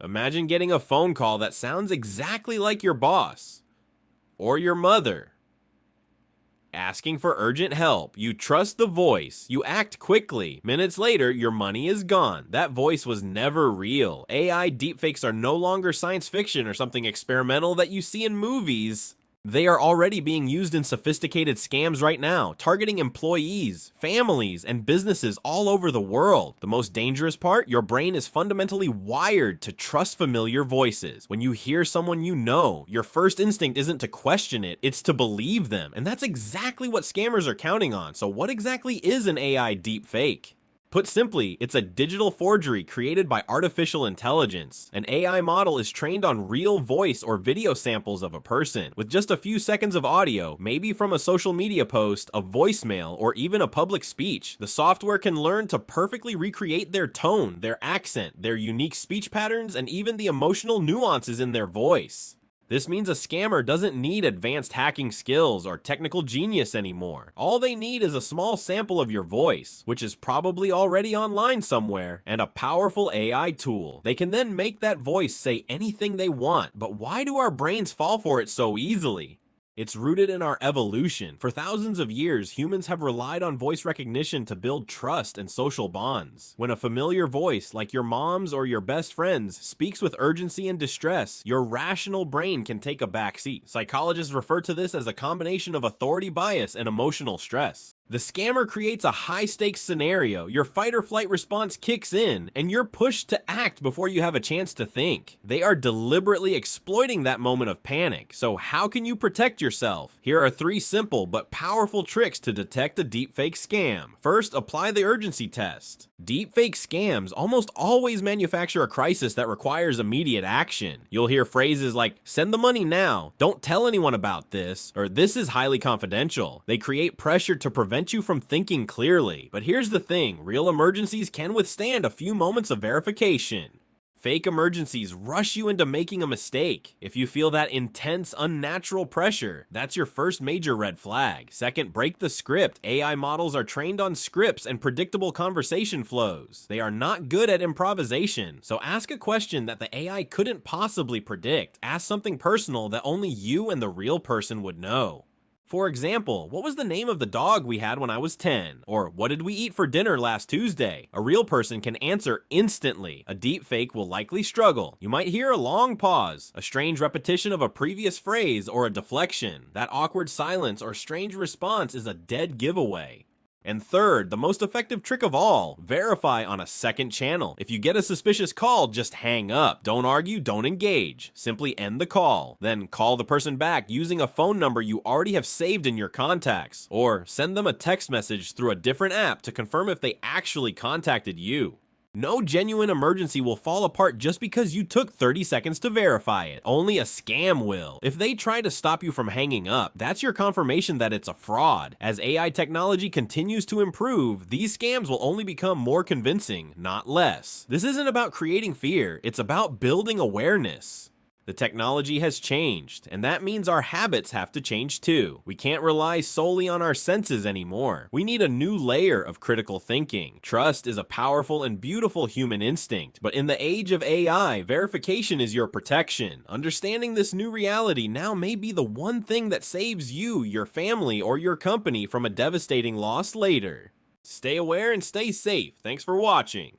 Imagine getting a phone call that sounds exactly like your boss or your mother, asking for urgent help. You trust the voice. You act quickly. Minutes later, your money is gone. That voice was never real. AI deepfakes are no longer science fiction or something experimental that you see in movies. They are already being used in sophisticated scams right now, targeting employees, families, and businesses all over the world. The most dangerous part? Your brain is fundamentally wired to trust familiar voices. When you hear someone you know, your first instinct isn't to question it, it's to believe them. And that's exactly what scammers are counting on. So what exactly is an AI deepfake? Put simply, it's a digital forgery created by artificial intelligence. An AI model is trained on real voice or video samples of a person. With just a few seconds of audio, maybe from a social media post, a voicemail, or even a public speech, the software can learn to perfectly recreate their tone, their accent, their unique speech patterns, and even the emotional nuances in their voice. This means a scammer doesn't need advanced hacking skills or technical genius anymore. All they need is a small sample of your voice, which is probably already online somewhere, and a powerful AI tool. They can then make that voice say anything they want, but why do our brains fall for it so easily? It's rooted in our evolution. For thousands of years, humans have relied on voice recognition to build trust and social bonds. When a familiar voice, like your mom's or your best friend's, speaks with urgency and distress, your rational brain can take a backseat. Psychologists refer to this as a combination of authority bias and emotional stress. The scammer creates a high-stakes scenario, your fight-or-flight response kicks in, and you're pushed to act before you have a chance to think. They are deliberately exploiting that moment of panic. So how can you protect yourself? Here are 3 simple but powerful tricks to detect a deepfake scam. First, apply the urgency test. Deepfake scams almost always manufacture a crisis that requires immediate action. You'll hear phrases like, "Send the money now," "Don't tell anyone about this," or "This is highly confidential." They create pressure to prevent you from thinking clearly. But here's the thing, real emergencies can withstand a few moments of verification. Fake emergencies rush you into making a mistake. If you feel that intense, unnatural pressure, that's your first major red flag. Second, break the script. AI models are trained on scripts and predictable conversation flows. They are not good at improvisation. So ask a question that the AI couldn't possibly predict. Ask something personal that only you and the real person would know. For example, what was the name of the dog we had when I was 10? Or what did we eat for dinner last Tuesday? A real person can answer instantly. A deepfake will likely struggle. You might hear a long pause, a strange repetition of a previous phrase, or a deflection. That awkward silence or strange response is a dead giveaway. And third, the most effective trick of all, verify on a second channel. If you get a suspicious call, just hang up. Don't argue, don't engage. Simply end the call. Then call the person back using a phone number you already have saved in your contacts. Or send them a text message through a different app to confirm if they actually contacted you. No genuine emergency will fall apart just because you took 30 seconds to verify it. Only a scam will. If they try to stop you from hanging up, that's your confirmation that it's a fraud. As AI technology continues to improve, these scams will only become more convincing, not less. This isn't about creating fear, it's about building awareness. The technology has changed, and that means our habits have to change too. We can't rely solely on our senses anymore. We need a new layer of critical thinking. Trust is a powerful and beautiful human instinct, but in the age of AI, verification is your protection. Understanding this new reality now may be the one thing that saves you, your family, or your company from a devastating loss later. Stay aware and stay safe. Thanks for watching.